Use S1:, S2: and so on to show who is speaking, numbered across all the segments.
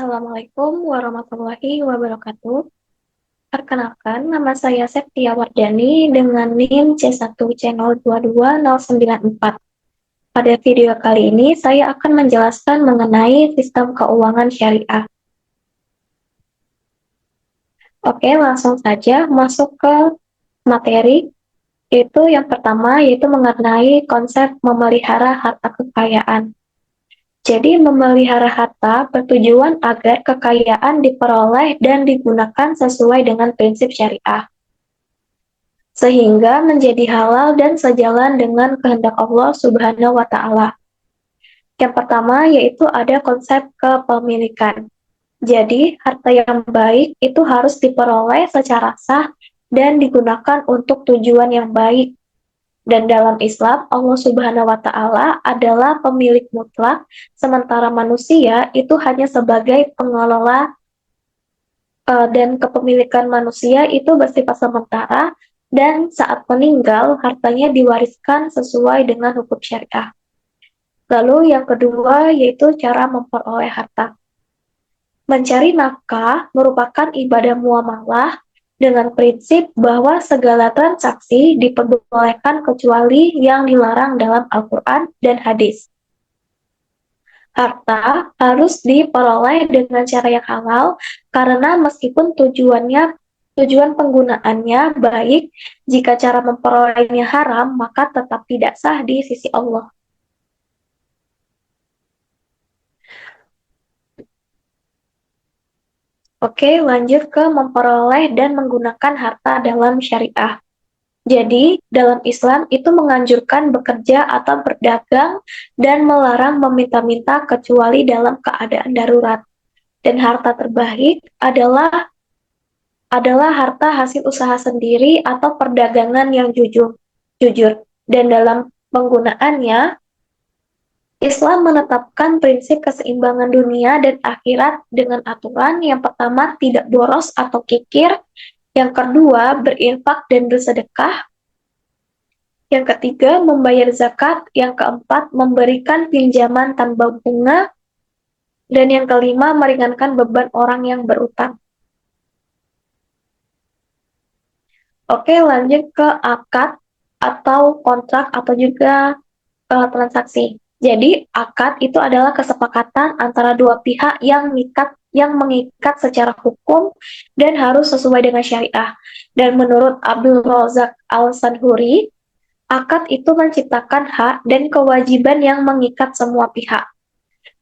S1: Assalamualaikum warahmatullahi wabarakatuh. Perkenalkan, nama saya Septia Wardani dengan NIM C1C022-094. Pada video kali ini, saya akan menjelaskan mengenai sistem keuangan syariah. Oke, langsung saja masuk ke materi. Yaitu yang pertama, yaitu mengenai konsep memelihara harta kekayaan. Jadi, memelihara harta bertujuan agar kekayaan diperoleh dan digunakan sesuai dengan prinsip syariah, sehingga menjadi halal dan sejalan dengan kehendak Allah Subhanahu wa Ta'ala. Yang pertama yaitu ada konsep kepemilikan. Jadi, harta yang baik itu harus diperoleh secara sah dan digunakan untuk tujuan yang baik. Dan dalam Islam, Allah Subhanahu wa Ta'ala adalah pemilik mutlak, sementara manusia itu hanya sebagai pengelola, dan kepemilikan manusia itu bersifat sementara, dan saat meninggal, hartanya diwariskan sesuai dengan hukum syariah. Lalu yang kedua yaitu cara memperoleh harta. Mencari nafkah merupakan ibadah muamalah dengan prinsip bahwa segala transaksi diperbolehkan kecuali yang dilarang dalam Al-Quran dan hadis. Harta harus diperoleh dengan cara yang halal karena meskipun tujuan penggunaannya baik, jika cara memperolehnya haram, maka tetap tidak sah di sisi Allah. Oke, lanjut ke memperoleh dan menggunakan harta dalam syariah. Jadi, dalam Islam itu menganjurkan bekerja atau berdagang dan melarang meminta-minta kecuali dalam keadaan darurat. Dan harta terbaik adalah harta hasil usaha sendiri atau perdagangan yang jujur. Dan dalam penggunaannya, Islam menetapkan prinsip keseimbangan dunia dan akhirat dengan aturan yang pertama tidak boros atau kikir, yang kedua berinfak dan bersedekah, yang ketiga membayar zakat, yang keempat memberikan pinjaman tanpa bunga, dan yang kelima meringankan beban orang yang berutang. Oke, lanjut ke akad atau kontrak atau juga transaksi. Jadi, akad itu adalah kesepakatan antara dua pihak yang mengikat secara hukum dan harus sesuai dengan syariah. Dan menurut Abdul Razak Al-Sanhuri, akad itu menciptakan hak dan kewajiban yang mengikat semua pihak.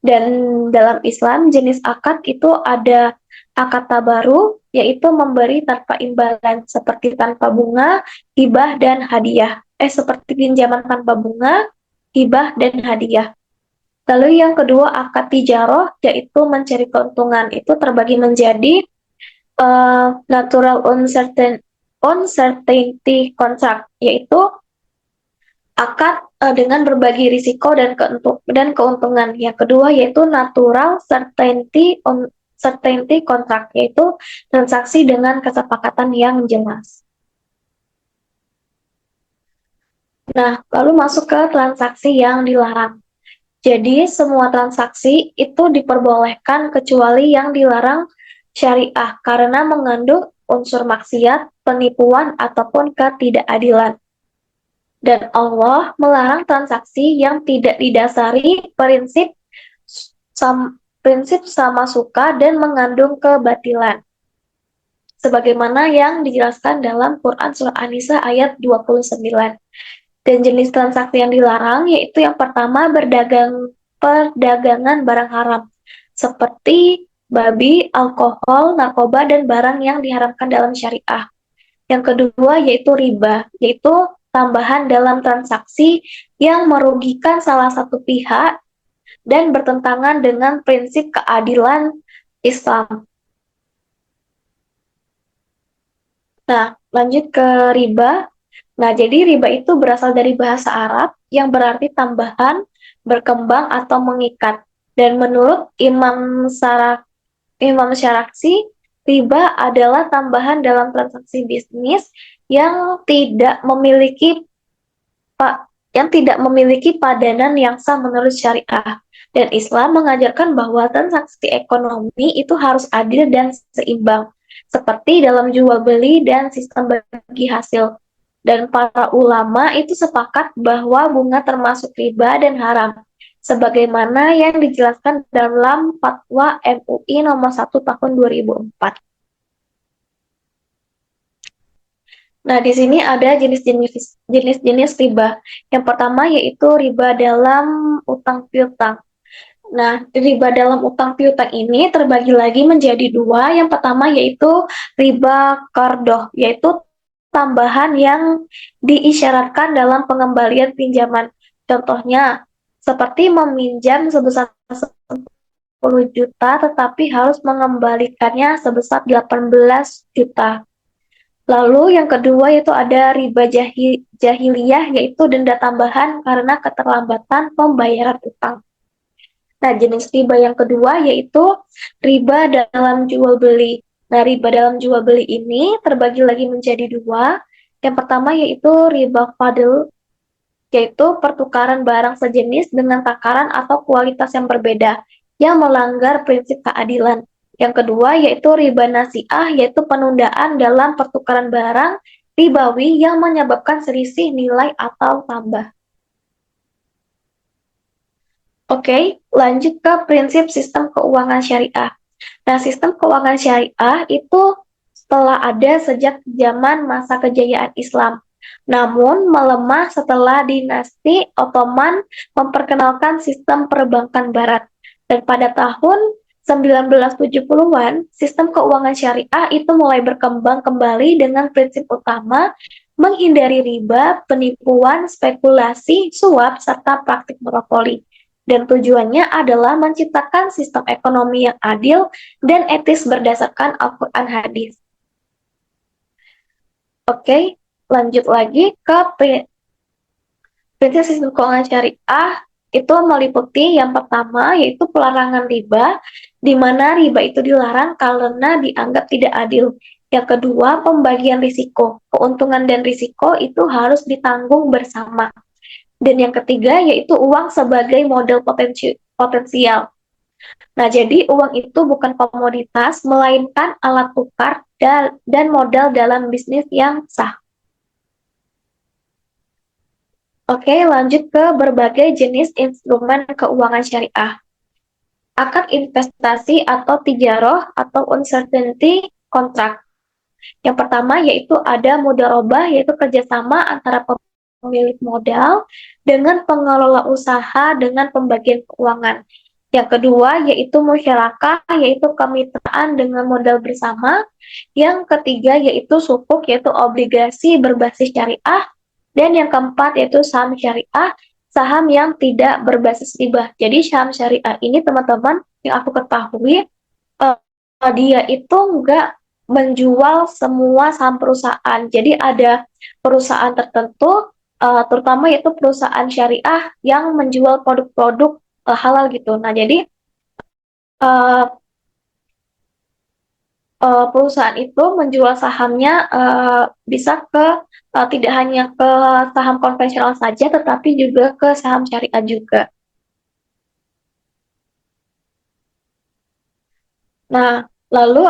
S1: Dan dalam Islam, jenis akad itu ada akad tabaru, yaitu memberi tanpa imbalan, seperti tanpa bunga, hibah, dan hadiah. Seperti pinjaman tanpa bunga, hibah, dan hadiah. Lalu yang kedua, akad tijaroh, yaitu mencari keuntungan. Itu terbagi menjadi natural uncertainty contract, yaitu akad dengan berbagi risiko dan keuntungan. Yang kedua yaitu natural certainty contract, yaitu transaksi dengan kesepakatan yang jelas. Nah, lalu masuk ke transaksi yang dilarang. Jadi, semua transaksi itu diperbolehkan kecuali yang dilarang syariah karena mengandung unsur maksiat, penipuan, ataupun ketidakadilan. Dan Allah melarang transaksi yang tidak didasari prinsip sama suka dan mengandung kebatilan. Sebagaimana yang dijelaskan dalam Quran Surah An-Nisa ayat 29. Dan jenis transaksi yang dilarang yaitu yang pertama perdagangan barang haram, seperti babi, alkohol, narkoba, dan barang yang diharamkan dalam syariah. Yang kedua yaitu riba, yaitu tambahan dalam transaksi yang merugikan salah satu pihak dan bertentangan dengan prinsip keadilan Islam. Nah, lanjut ke riba. Nah, jadi riba itu berasal dari bahasa Arab yang berarti tambahan, berkembang, atau mengikat. Dan menurut Imam Syaraksi, riba adalah tambahan dalam transaksi bisnis yang tidak memiliki yang tidak memiliki padanan yang sah menurut syariah. Dan Islam mengajarkan bahwa transaksi ekonomi itu harus adil dan seimbang, seperti dalam jual beli dan sistem bagi hasil. Dan para ulama itu sepakat bahwa bunga termasuk riba dan haram, sebagaimana yang dijelaskan dalam Fatwa MUI nomor 1 tahun 2004. Nah, di sini ada jenis-jenis riba. Yang pertama yaitu riba dalam utang piutang. Nah, riba dalam utang piutang ini terbagi lagi menjadi dua. Yang pertama yaitu riba qardoh, yaitu tambahan yang diisyaratkan dalam pengembalian pinjaman. Contohnya, seperti meminjam sebesar 10 juta tetapi harus mengembalikannya sebesar 18 juta. Lalu yang kedua yaitu ada riba jahiliyah, yaitu denda tambahan karena keterlambatan pembayaran utang. Nah, jenis riba yang kedua yaitu riba dalam jual beli. Nah, riba dalam jual beli ini terbagi lagi menjadi dua. Yang pertama yaitu riba fadl, yaitu pertukaran barang sejenis dengan takaran atau kualitas yang berbeda, yang melanggar prinsip keadilan. Yang kedua yaitu riba nasi'ah, yaitu penundaan dalam pertukaran barang ribawi yang menyebabkan selisih nilai atau tambah. Oke, lanjut ke prinsip sistem keuangan syariah. Nah, sistem keuangan syariah itu telah ada sejak zaman masa kejayaan Islam, namun melemah setelah dinasti Ottoman memperkenalkan sistem perbankan barat. Dan pada tahun 1970-an, sistem keuangan syariah itu mulai berkembang kembali dengan prinsip utama menghindari riba, penipuan, spekulasi, suap, serta praktik monopoli. Dan tujuannya adalah menciptakan sistem ekonomi yang adil dan etis berdasarkan Al-Quran hadis. Oke, lanjut lagi ke prinsip sistem keuangan syariah itu meliputi yang pertama yaitu pelarangan riba, di mana riba itu dilarang karena dianggap tidak adil. Yang kedua, pembagian risiko. Keuntungan dan risiko itu harus ditanggung bersama. Dan yang ketiga yaitu uang sebagai modal potensial. Nah, jadi uang itu bukan komoditas, melainkan alat tukar dan modal dalam bisnis yang sah. Oke, lanjut ke berbagai jenis instrumen keuangan syariah. Akad investasi atau tijaroh atau uncertainty contract. Yang pertama yaitu ada mudharabah, yaitu kerjasama antara pemilik modal dengan pengelola usaha dengan pembagian keuangan. Yang kedua yaitu musyarakah, yaitu kemitraan dengan modal bersama. Yang ketiga yaitu sukuk, yaitu obligasi berbasis syariah. Dan yang keempat yaitu saham syariah, saham yang tidak berbasis riba. Jadi saham syariah ini teman-teman yang aku ketahui, dia itu nggak menjual semua saham perusahaan. Jadi ada perusahaan tertentu, terutama yaitu perusahaan syariah yang menjual produk-produk halal gitu. Nah, jadi perusahaan itu menjual sahamnya bisa ke tidak hanya ke saham konvensional saja, tetapi juga ke saham syariah juga. Nah, lalu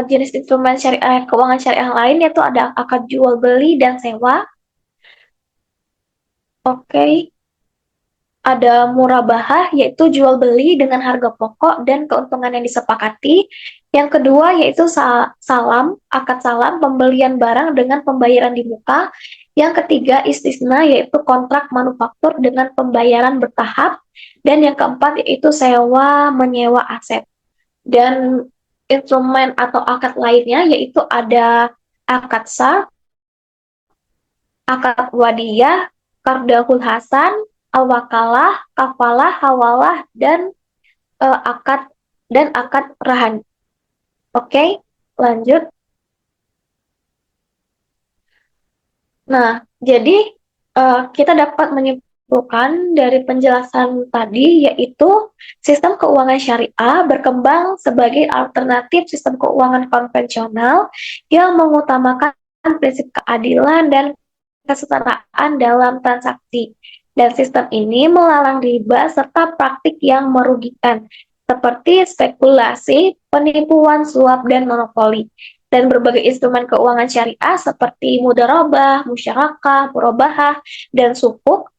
S1: jenis instrumen syariah keuangan syariah lain yaitu ada akad jual beli dan sewa. Oke. Ada murabahah, yaitu jual beli dengan harga pokok dan keuntungan yang disepakati. Yang kedua yaitu akad salam, pembelian barang dengan pembayaran di muka. Yang ketiga istisna, yaitu kontrak manufaktur dengan pembayaran bertahap. Dan yang keempat yaitu sewa menyewa aset. Dan instrumen atau akad lainnya yaitu ada akad sar, akad wadiyah, kardahul hasan, al-wakalah, kafalah, hawalah, dan akad rahan. Oke, lanjut. Nah, jadi kita dapat menyimpulkan dari penjelasan tadi, yaitu sistem keuangan syariah berkembang sebagai alternatif sistem keuangan konvensional yang mengutamakan prinsip keadilan dan kesetaraan dalam transaksi. Dan sistem ini melarang riba serta praktik yang merugikan, seperti spekulasi, penipuan, suap, dan monopoli. Dan berbagai instrumen keuangan syariah seperti mudharabah, musyarakah, murabahah, dan sukuk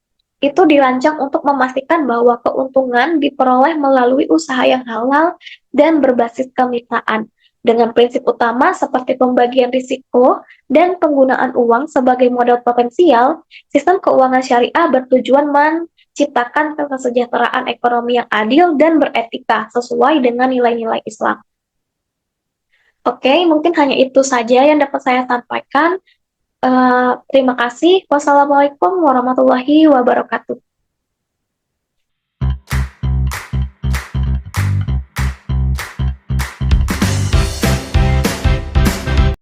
S1: itu dirancang untuk memastikan bahwa keuntungan diperoleh melalui usaha yang halal dan berbasis kemitraan. Dengan prinsip utama seperti pembagian risiko dan penggunaan uang sebagai modal potensial, sistem keuangan syariah bertujuan menciptakan kesejahteraan ekonomi yang adil dan beretika sesuai dengan nilai-nilai Islam. Oke, mungkin hanya itu saja yang dapat saya sampaikan. Terima kasih. Wassalamualaikum warahmatullahi wabarakatuh.